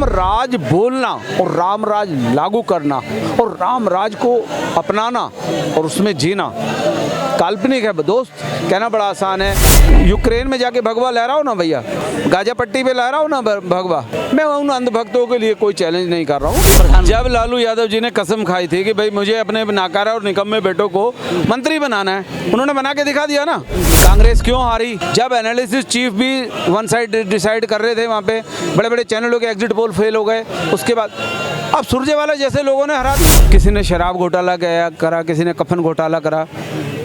राम राज बोलना और राम राज लागू करना और राम राज को अपनाना और उसमें जीना काल्पनिक है दोस्त। कहना बड़ा आसान है। यूक्रेन में जाके भगवा लहराओ ना भैया, गाजा पट्टी पे लहराओ ना भगवा। मैं उन अंधभक्तों के लिए कोई चैलेंज नहीं कर रहा हूँ। जब लालू यादव जी ने कसम खाई थी कि भाई मुझे अपने नाकारा और निकम्मे बेटों को मंत्री बनाना है, उन्होंने बना के दिखा दिया ना। कांग्रेस क्यों हारी? जब एनालिसिस चीफ भी वन साइड डिसाइड कर रहे थे, वहाँ पे बड़े बड़े चैनलों के एग्जिट पोल फेल हो गए। उसके बाद अब सुरजेवाला जैसे लोगों ने हरा दिया। किसी ने शराब घोटाला करा, किसी ने कफन घोटाला करा,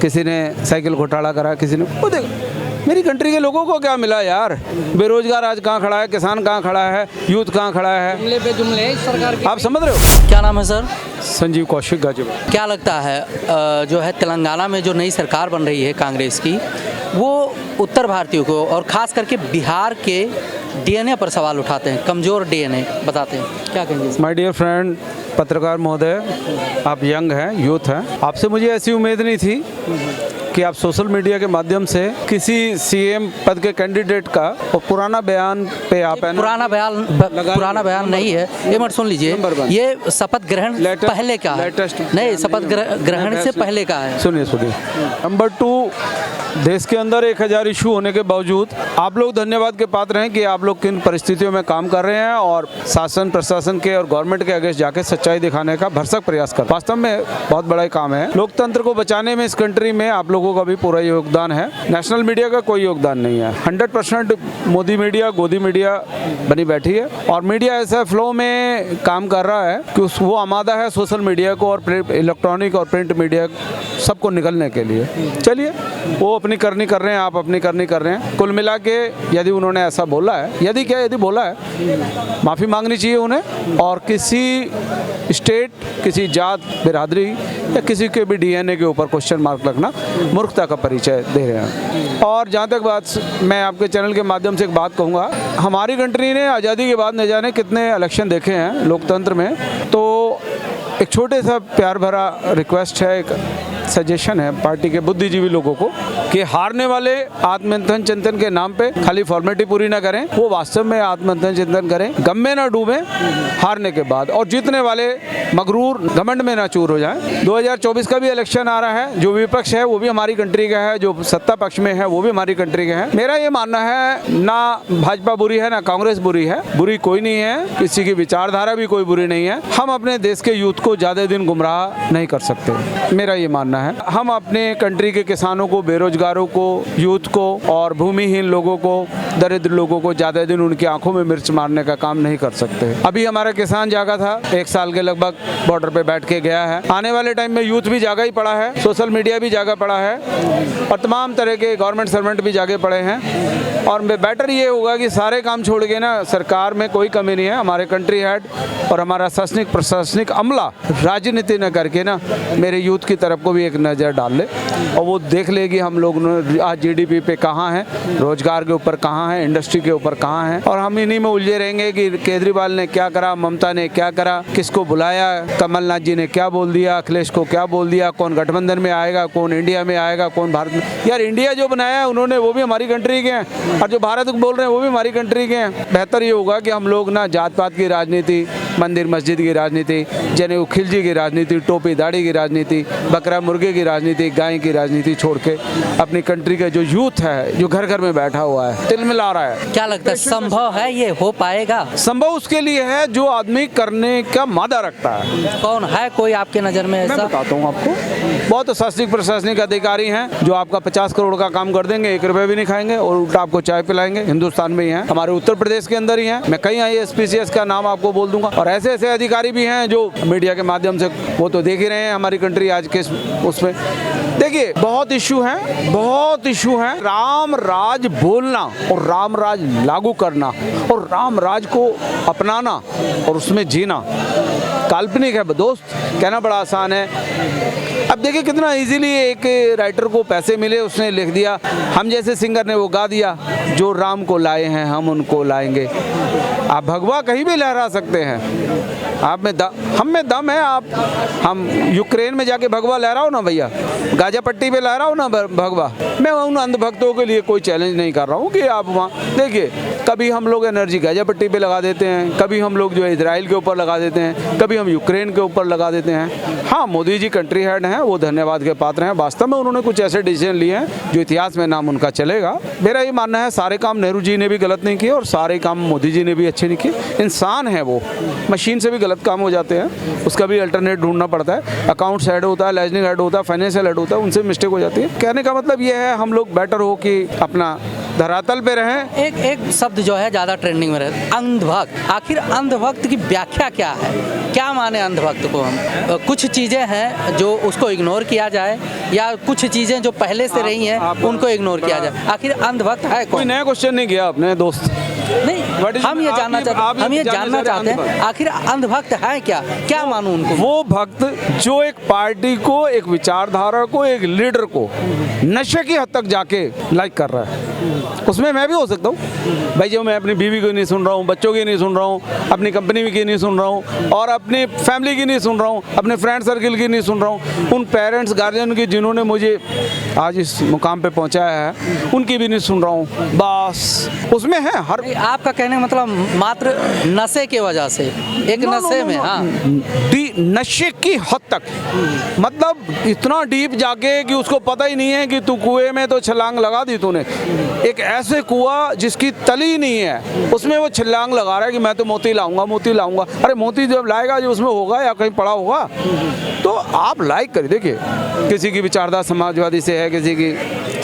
किसी ने साइकिल घोटाला करा, किसी ने वो देखो मेरी कंट्री के लोगों को क्या मिला यार। बेरोजगार आज कहाँ खड़ा है, किसान कहाँ खड़ा है, यूथ कहाँ खड़ा है। जुमले पे जुमले सरकार की। आप समझ रहे हो? क्या नाम है सर? संजीव कौशिक गाजीपुर। क्या लगता है जो है तेलंगाना में जो नई सरकार बन रही है कांग्रेस की, वो उत्तर भारतीयों को और खास करके बिहार के डीएनए पर सवाल उठाते हैं, कमजोर डीएनए बताते हैं, क्या कहेंगे? माय डियर फ्रेंड पत्रकार महोदय, आप यंग हैं, यूथ हैं। आपसे मुझे ऐसी उम्मीद नहीं थी कि आप सोशल मीडिया के माध्यम से किसी सीएम पद के कैंडिडेट का और पुराना बयान पे आप है ना, पुराना बयान नहीं है ये, मत सुन लीजिए। ये शपथ ग्रहण पहले का है, नहीं शपथ ग्रहण से पहले का है। सुनिए नंबर 2, देश के अंदर 1000 इशू होने के बावजूद आप लोग धन्यवाद के पात्र हैं कि आप लोग किन परिस्थितियों में काम कर रहे हैं और शासन प्रशासन के और गवर्नमेंट के अगेंस्ट जाके सच्चाई दिखाने का भरसक प्रयास कर। वास्तव में बहुत बड़ा काम है। लोकतंत्र को बचाने में इस कंट्री में आप लोगों का भी पूरा योगदान है। नेशनल मीडिया का कोई योगदान नहीं है। 100% मोदी मीडिया, गोदी मीडिया बनी बैठी है और मीडिया ऐसा फ्लो में काम कर रहा है कि वो आमादा है सोशल मीडिया को और इलेक्ट्रॉनिक और प्रिंट मीडिया सबको निकलने के लिए। चलिए, वो अपनी करनी कर रहे हैं, आप अपनी करनी कर रहे हैं। कुल मिला के यदि उन्होंने ऐसा बोला है, यदि बोला है, माफ़ी मांगनी चाहिए उन्हें। और किसी स्टेट, किसी जात बिरादरी या किसी के भी डीएनए के ऊपर क्वेश्चन मार्क रखना मूर्खता का परिचय दे रहे हैं। और जहाँ तक बात, मैं आपके चैनल के माध्यम से एक बात कहूँगा, हमारी कंट्री ने आज़ादी के बाद न जाने कितने इलेक्शन देखे हैं लोकतंत्र में। तो एक छोटे सा प्यार भरा रिक्वेस्ट है, एक सजेशन है पार्टी के बुद्धिजीवी लोगों को कि हारने वाले आत्ममंथन चिंतन के नाम पे खाली फॉर्मेलिटी पूरी ना करें, वो वास्तव में आत्ममंथन चिंतन करें, गम में ना डूबें हारने के बाद, और जीतने वाले मगरूर घमंड में ना चूर हो जाएं। 2024 का भी इलेक्शन आ रहा है। जो विपक्ष है वो भी हमारी कंट्री का है, जो सत्ता पक्ष में है वो भी हमारी कंट्री का है। मेरा ये मानना है, ना भाजपा बुरी है ना कांग्रेस बुरी है, बुरी कोई नहीं है, किसी की विचारधारा भी कोई बुरी नहीं है। हम अपने देश के यूथ को ज्यादा दिन गुमराह नहीं कर सकते, मेरा ये मानना है। हम अपने कंट्री के किसानों को, बेरोजगारों को, यूथ को और भूमिहीन लोगों को, दरिद्र लोगों को ज्यादा दिन उनकी आंखों में मिर्च मारने का काम नहीं कर सकते। अभी हमारा किसान जागा था, 1 साल के लगभग बॉर्डर पे बैठ के गया है। आने वाले टाइम में यूथ भी जागा ही पड़ा है, सोशल मीडिया भी जागा पड़ा है और तमाम तरह के गवर्नमेंट सर्वेंट भी जागे पड़े हैं। और बेटर ये होगा कि सारे काम छोड़ के ना, सरकार में कोई कमी नहीं है, हमारे कंट्री हेड और हमारा शासनिक प्रशासनिक अमला राजनीति न करके ना मेरे यूथ की तरफ को भी एक नज़र डाल ले और वो देख लेगी हम लोग आज जीडीपी पे कहाँ हैं, रोजगार के ऊपर कहाँ हैं, इंडस्ट्री के ऊपर कहाँ हैं। और हम इन्हीं में उलझे रहेंगे कि केजरीवाल ने क्या करा, ममता ने क्या करा, किसको बुलाया, कमलनाथ जी ने क्या बोल दिया, अखिलेश को क्या बोल दिया, कौन गठबंधन में आएगा, कौन इंडिया में आएगा, कौन भारत में। यार इंडिया जो बनाया है उन्होंने, वो भी हमारी कंट्री के हैं, और जो भारत को बोल रहे हैं वो भी हमारी कंट्री के हैं। बेहतर ये होगा कि हम लोग ना जात पात की राजनीति, मंदिर मस्जिद की राजनीति, जनेऊ खिलजी की राजनीति, टोपी दाढ़ी की राजनीति, बकरा मुर्गे की राजनीति, गाय की राजनीति छोड़ के अपनी कंट्री का जो यूथ है, जो घर घर में बैठा हुआ है, तिलमिला रहा है, क्या लगता है संभव है, ये हो पाएगा? संभव उसके लिए है जो आदमी करने का मादा रखता है। कौन है कोई आपके नजर में ऐसा? मैं बताता हूँ आपको। बहुत शासनिक प्रशासनिक अधिकारी हैं जो आपका 50 करोड़ का काम कर देंगे, 1 रुपए भी नहीं खाएंगे और उल्टा आपको चाय पिलाएंगे। हिंदुस्तान में ही है, हमारे उत्तर प्रदेश के अंदर ही है। मैं कई IAS का नाम आपको बोल दूंगा। और ऐसे ऐसे अधिकारी भी हैं जो मीडिया के माध्यम से, वो तो देख ही रहे हैं हमारी कंट्री आज के उसमें। देखिए बहुत इशू हैं, राम राज बोलना और राम राज लागू करना और राम राज को अपनाना और उसमें जीना काल्पनिक है दोस्त। कहना बड़ा आसान है। अब देखिए कितना इजीली एक राइटर को पैसे मिले, उसने लिख दिया, हम जैसे सिंगर ने वो गा दिया, जो राम को लाए हैं हम उनको लाएंगे। आप भगवा कहीं भी लहरा सकते हैं, आप में हम में दम है। हम यूक्रेन में जाके भगवा लहराओ ना भैया, गाजा पट्टी पे लहराओ ना भगवा। मैं उन अंधभक्तों के लिए कोई चैलेंज नहीं कर रहा हूँ कि आप वहाँ देखिए, कभी हम लोग एनर्जी गाजा पट्टी पे लगा देते हैं, कभी हम लोग जो है इजराइल के ऊपर लगा देते हैं, कभी हम यूक्रेन के ऊपर लगा देते हैं। हाँ, मोदी जी कंट्री हेड हैं, वो धन्यवाद के पात्र हैं। वास्तव में उन्होंने कुछ ऐसे डिसीजन लिए हैं जो इतिहास में नाम उनका चलेगा। मेरा ये मानना है सारे काम नेहरू जी ने भी गलत नहीं किए और सारे काम मोदी जी ने भी अच्छे नहीं किए। इंसान है वो, मशीन से भी गलत काम हो जाते हैं, उसका भी अल्टरनेट ढूंढना पड़ता है। अकाउंट्स हेड होता है, लेजनिंग हेड होता है, फाइनेंशियल हेड होता है, उनसे मिस्टेक हो जाती है। कहने का मतलब ये है हम लोग बेटर हो कि अपना धरातल पे रहें। एक शब्द जो है ज़्यादा ट्रेंडिंग में रहता है, अंधभक्त। आखिर अंधभक्त की व्याख्या क्या है? क्या माने अंधभक्त को हम? कुछ चीज़ें हैं जो उसको इग्नोर किया जाए, या कुछ चीज़ें जो पहले से रही हैं उनको इग्नोर किया जाए? आखिर अंधभक्त है कोई कौन? नया क्वेश्चन नहीं किया आपने दोस्त। नहीं, हम ये जानना चाहते हैं आखिर अंधभक्त है क्या? क्या मानूं उनको? वो भक्त जो एक पार्टी को, एक विचारधारा को, एक लीडर को नशे की हद तक जाके लाइक कर रहा है, उसमें मैं भी हो सकता हूँ भाई। जो मैं अपनी बीवी की नहीं सुन रहा हूँ, बच्चों की नहीं सुन रहा हूँ, अपनी कंपनी की नहीं सुन रहा हूँ, और अपनी फैमिली की नहीं सुन रहा हूँ, अपने फ्रेंड सर्किल की नहीं सुन रहा हूँ, उन पेरेंट्स गार्जियन की जिन्होंने मुझे आज इस मुकाम पे पहुँचाया है, उनकी भी नहीं सुन रहा हूँ। बस उसमें है हर। आपका कहने का मतलब मात्र नशे की वजह से, एक नशे में, हाँ, नशे की हद तक, मतलब इतना डीप जाके कि उसको पता ही नहीं है कि तू कुएं में तो छलांग लगा दी तूने। एक ऐसे कुआं जिसकी तली नहीं है, उसमें वो छलांग लगा रहा है कि मैं तो मोती लाऊंगा, मोती लाऊंगा। अरे मोती जब लाएगा जो उसमें होगा या कहीं पड़ा होगा। तो आप लाइक करिए, देखिए किसी की विचारधारा समाजवादी से है, किसी की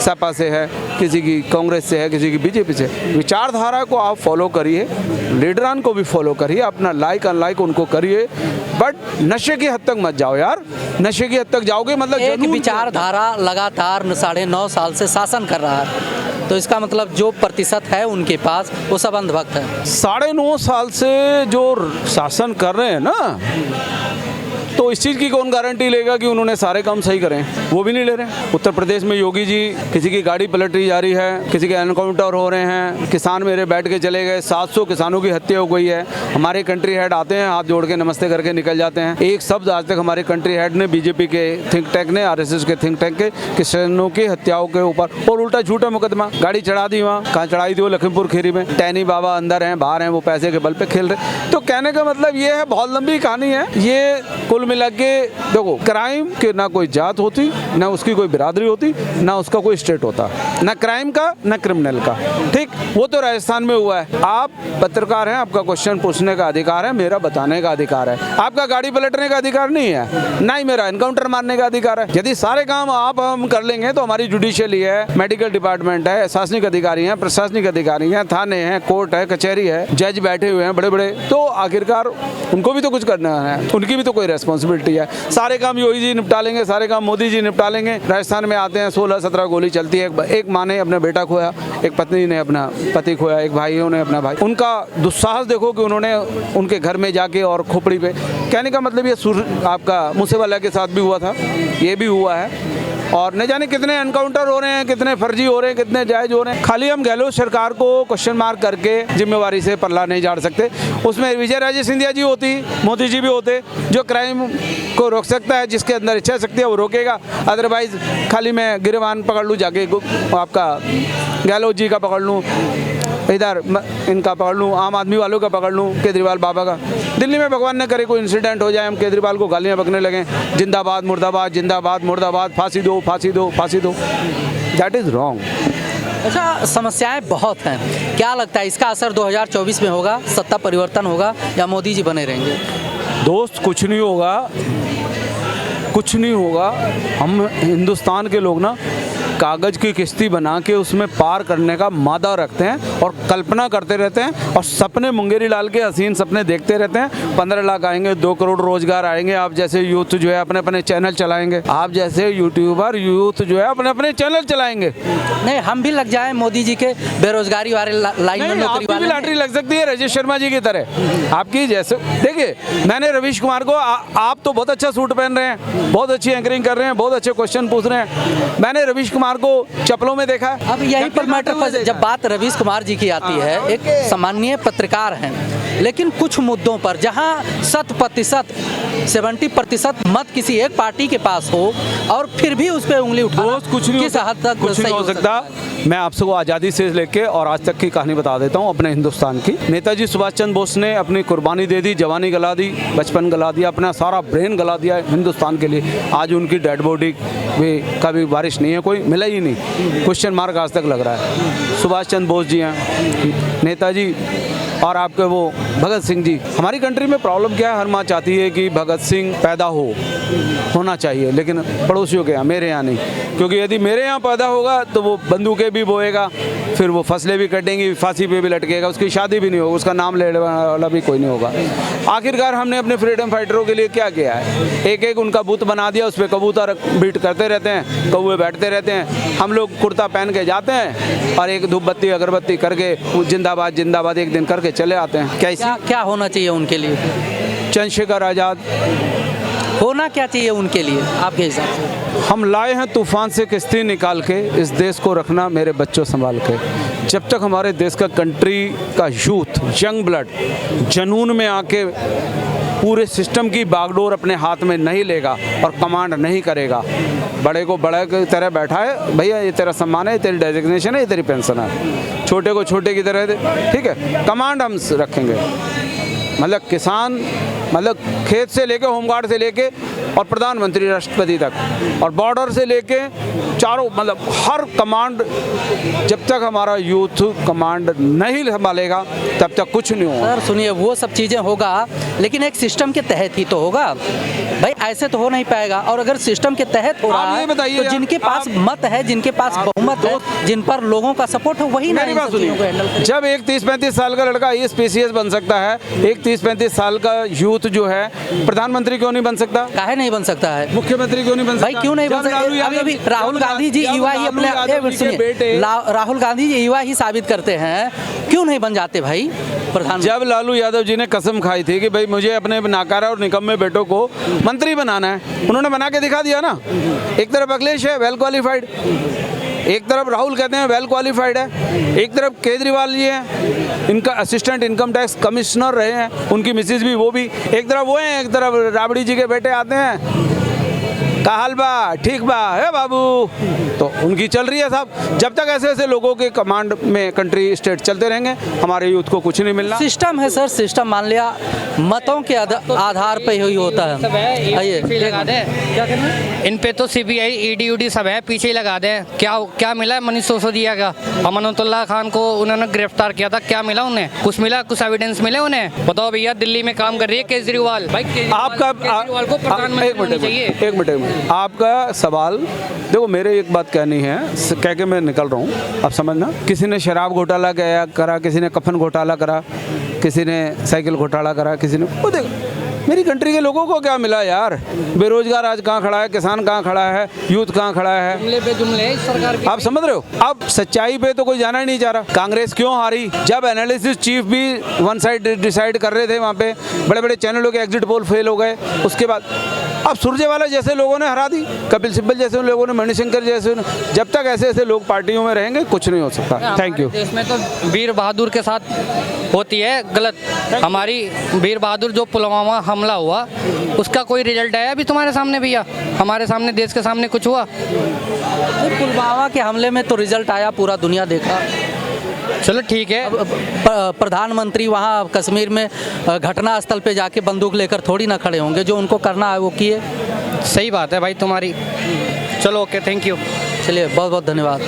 सपा से है, किसी की कांग्रेस से है, किसी की बीजेपी से। विचारधारा को आप फॉलो करिए, लीडरान को भी फॉलो करिए, अपना लाइक अनलाइक उनको करिए, बट नशे की हद तक मत जाओ यार। नशे की हद तक जाओगे मतलब एक विचारधारा लगातार 9.5 साल से शासन कर रहा है, तो इसका मतलब जो प्रतिशत है उनके पास वो सब अंधभक्त है। 9.5 साल से जो शासन कर रहे हैं ना, तो इस चीज़ की कौन गारंटी लेगा कि उन्होंने सारे काम सही करें? वो भी नहीं ले रहे हैं। उत्तर प्रदेश में योगी जी, किसी की गाड़ी पलटी जा रही है, किसी के एनकाउंटर हो रहे हैं, किसान मेरे बैठ के चले गए, 700 किसानों की हत्या हो गई है। हमारे कंट्री हेड आते हैं, हाथ जोड़ के नमस्ते करके निकल जाते हैं। एक शब्द आज तक हमारे कंट्री हेड ने, बीजेपी के थिंक टैंक ने, RSS के थिंक टैंक के किसानों की हत्याओं के ऊपर, और उल्टा झूठा मुकदमा, गाड़ी चढ़ा दी वहाँ, कहाँ चढ़ाई थी वो? लखीमपुर खीरी में। टैनी बाबा अंदर हैं, बाहर हैं, वो पैसे के बल पे खेल रहे। तो कहने का मतलब ये है, बहुत लंबी कहानी है ये। कुल मिला के देखो, क्राइम के ना कोई जात होती, ना उसकी कोई बिरादरी होती, ना उसका कोई स्टेट होता, ना क्राइम का ना क्रिमिनल का। ठीक, वो तो राजस्थान में हुआ है। आप पत्रकार हैं, आपका क्वेश्चन पूछने का अधिकार है, मेरा बताने का अधिकार है। आपका गाड़ी पलटने का अधिकार नहीं है, ना ही मेरा एनकाउंटर मारने का अधिकार है। यदि सारे काम हम कर लेंगे तो हमारी जुडिशियली है, मेडिकल डिपार्टमेंट है, शासनिक अधिकारी हैं, प्रशासनिक अधिकारी हैं, थाने हैं, कोर्ट है, कचहरी है, जज बैठे हुए हैं बड़े बड़े, तो आखिरकार उनको भी तो कुछ करना है, उनकी भी तो कोई रेस्पॉन्सिबिलिटी है। सारे काम योगी जी निपटा लेंगे, सारे काम मोदी जी निपटा लेंगे। राजस्थान में आते हैं, 16-17 गोली चलती है। एक माँ ने अपना बेटा खोया, एक पत्नी ने अपना पति खोया, एक भाइयों ने अपना भाई। उनका दुस्साहस देखो कि उन्होंने उनके घर में जाके और खोपड़ी पे। कहने का मतलब ये आपका मूसेवाला के साथ भी हुआ था, ये भी हुआ है, और न जाने कितने एनकाउंटर हो रहे हैं, कितने फर्जी हो रहे हैं, कितने जायज हो रहे हैं। खाली हम गहलोत सरकार को क्वेश्चन मार्क करके जिम्मेवारी से पल्ला नहीं झाड़ सकते। उसमें विजय राजे सिंधिया जी होती, मोदी जी भी होते, जो क्राइम को रोक सकता है, जिसके अंदर इच्छा शक्ति है वो रोकेगा। अदरवाइज खाली मैं गिरवान पकड़ लूँ जाके, आपका गहलोत जी का पकड़ लूँ, इधर इनका पकड़ लूँ, आम आदमी वालों का पकड़ लूँ, केजरीवाल बाबा का। दिल्ली में भगवान न करे कोई इंसिडेंट हो जाए, हम केजरीवाल को गालियाँ बकने लगें, जिंदाबाद मुर्दाबाद, जिंदाबाद मुर्दाबाद, फांसी दो फांसी दो फांसी दो। That is wrong. अच्छा, समस्याएं बहुत हैं, क्या लगता है इसका असर 2024 में होगा? सत्ता परिवर्तन होगा या मोदी जी बने रहेंगे? दोस्त, कुछ नहीं होगा, कुछ नहीं होगा। हम हिंदुस्तान के लोग ना कागज़ की किश्ती बना के उसमें पार करने का मादा रखते हैं और कल्पना करते रहते हैं और सपने मुंगेरी डाल के हसीन सपने देखते रहते हैं। 15 लाख आएंगे, 2 करोड़ रोजगार आएंगे, आप जैसे यूथ जो है अपने अपने चैनल चलाएंगे, आप जैसे यूट्यूबर यूथ जो है अपने अपने चैनल चलाएंगे। नहीं, हम भी लग जाए मोदी जी के बेरोजगारी वाले लाइन में, नौकरी आपकी भी वाले लॉटरी लग सकती है राजेश शर्मा जी की तरह आपकी जैसे। देखिए, मैंने रवीश कुमार को आप तो बहुत अच्छा सूट पहन रहे हैं, बहुत अच्छी एंकरिंग कर रहे हैं, बहुत अच्छे क्वेश्चन पूछ रहे हैं। मैंने रवीश कुमार को चप्पलों में देखा है। अब यही पर मैटर, जब बात रवीश कुमार जी की आती है, एक सामान्य पत्रकार हैं, लेकिन कुछ मुद्दों पर जहां 100% 70% मत किसी एक पार्टी के पास हो और फिर भी उस पर उंगली उठाना कुछ नहीं किस हद तक कुछ नहीं हो सकता। मैं आपसे वो आज़ादी से लेके और आज तक की कहानी बता देता हूँ अपने हिंदुस्तान की। नेताजी सुभाष चंद्र बोस ने अपनी कुर्बानी दे दी, जवानी गला दी, बचपन गला दिया, अपना सारा ब्रेन गला दिया हिंदुस्तान के लिए। आज उनकी डेड बॉडी भी कभी बारिश नहीं है, कोई मिला ही नहीं, क्वेश्चन मार्क आज तक लग रहा है। सुभाष चंद्र बोस जी हैं, नेताजी और आपके वो भगत सिंह जी। हमारी कंट्री में प्रॉब्लम क्या है, हर माँ चाहती है कि भगत सिंह पैदा होना चाहिए, लेकिन पड़ोसियों के यहाँ, मेरे यहाँ नहीं, क्योंकि यदि मेरे यहाँ पैदा होगा तो वो बंदूकें भी बोएगा, फिर वो फसलें भी कटेंगी, फांसी पे भी लटकेगा, उसकी शादी भी नहीं होगी, उसका नाम लेने वाला भी कोई नहीं होगा। आखिरकार हमने अपने फ्रीडम फाइटरों के लिए क्या किया है, एक एक उनका बुत बना दिया, उस पर कबूतर बीट करते रहते हैं, कौवे बैठते रहते हैं, हम लोग कुर्ता पहन के जाते हैं और एक धूप बत्ती अगरबत्ती करके जिंदाबाद जिंदाबाद एक दिन करके चले आते हैं। क्या होना चाहिए उनके लिए? चंद्रशेखर आज़ाद होना क्या चाहिए उनके लिए आपके हिसाब से? हम लाए हैं तूफान से किश्ती निकाल के, इस देश को रखना मेरे बच्चों संभाल के। जब तक हमारे देश का कंट्री का यूथ, यंग ब्लड जनून में आके पूरे सिस्टम की बागडोर अपने हाथ में नहीं लेगा और कमांड नहीं करेगा, बड़े को बड़े की तरह बैठा है, भैया ये तेरा सम्मान है, तेरी डेजिग्नेशन है, ये तेरी पेंशन है, छोटे को छोटे की तरह, ठीक है, कमांड हम रखेंगे। मतलब किसान, मतलब खेत से लेके, होमगार्ड से लेके और प्रधानमंत्री राष्ट्रपति तक और बॉर्डर से लेके चारों, मतलब हर कमांड, जब तक हमारा यूथ कमांड नहीं संभालेगा तब तक कुछ नहीं होगा। सर सुनिए, वो सब चीज़ें होगा लेकिन एक सिस्टम के तहत ही तो होगा भाई, ऐसे तो हो नहीं पाएगा। और अगर सिस्टम के तहत हो रहा है तो जिनके पास मत है, जिनके पास बहुमत है, जिन पर लोगों का सपोर्ट है, वही मेरी बात सुनिए, जब एक 30-35 साल का लड़का IAS बन सकता है, एक 30-35 साल का यूथ जो है प्रधानमंत्री क्यों नहीं बन सकता? काहे नहीं बन सकता है? मुख्यमंत्री क्यों नहीं बन सकता? भाई क्यों नहीं बन सकता? अभी राहुल गांधी जी युवा ही अपने राहुल गांधी जी युवा ही साबित करते हैं, क्यों नहीं बन जाते भाई प्रधान? जब लालू यादव जी ने कसम खाई थी कि भाई मुझे अपने नाकारा और निकम्मे बेटों को मंत्री बनाना है, उन्होंने बना के दिखा दिया ना। एक तरफ अखिलेश है वेल क्वालिफाइड, एक तरफ राहुल कहते हैं वेल क्वालिफाइड है, एक तरफ केजरीवाल जी हैं, इनका असिस्टेंट इनकम टैक्स कमिश्नर रहे हैं, उनकी मिसेज भी, वो भी एक तरफ वो हैं, एक तरफ राबड़ी जी के बेटे आते हैं, काहल बा ठीक बा है बाबू, तो उनकी चल रही है साहब। जब तक ऐसे ऐसे लोगों के कमांड में कंट्री स्टेट चलते रहेंगे, हमारे यूथ को कुछ नहीं मिलना। सिस्टम है सर, सिस्टम मान लिया मतों के आधार पे ही होता है। आइए क्या करना है? इन पे तो CBI ED UD सब है, पीछे ही लगा दें। क्या मिला है मनीष सिसोदिया का? अमानुल्लाह खान को उन्होंने गिरफ्तार किया था, क्या मिला उन्हें? कुछ मिला, कुछ एविडेंस मिले उन्हें? बताओ भैया, दिल्ली में काम कर रही है केजरीवाल, भाई केजरीवाल को प्रधानमंत्री होना चाहिए। एक मिनट आपका सवाल देखो, मेरे एक बात कहनी है, कह के मैं निकल रहा हूँ, आप समझना। किसी ने शराब घोटाला करा, किसी ने कफन घोटाला करा, किसी ने साइकिल घोटाला करा, किसी ने, वो देखो मेरी कंट्री के लोगों को क्या मिला यार? बेरोजगार आज कहाँ खड़ा है, किसान कहाँ खड़ा है, यूथ कहाँ खड़ा है? जुमले पे जुमले सरकार की। आप समझ रहे हो? अब सच्चाई पे तो कोई जाना ही नहीं चाह रहा। कांग्रेस क्यों हारी? जब एनालिसिस चीफ भी वन साइड डिसाइड कर रहे थे, वहाँ पे बड़े बड़े चैनलों के एग्जिट पोल फेल हो गए। उसके बाद अब सुरजेवाला जैसे लोगों ने हरा दी, कपिल सिब्बल जैसे लोगों ने, मणिशंकर जैसे, जब तक ऐसे ऐसे लोग पार्टियों में रहेंगे कुछ नहीं हो सकता। Thank you. देश में तो वीर बहादुर के साथ होती है गलत। हमारी वीर बहादुर जो पुलवामा हमला हुआ, उसका कोई रिजल्ट आया अभी तुम्हारे सामने भैया? हमारे सामने, देश के सामने कुछ हुआ? पुलवामा के हमले में तो रिजल्ट आया, पूरा दुनिया देखा। चलो ठीक है, प्रधानमंत्री वहाँ कश्मीर में घटना स्थल पे जाके बंदूक लेकर थोड़ी ना खड़े होंगे, जो उनको करना है वो किए। सही बात है भाई तुम्हारी। चलो ओके, थैंक यू। चलिए, बहुत बहुत धन्यवाद।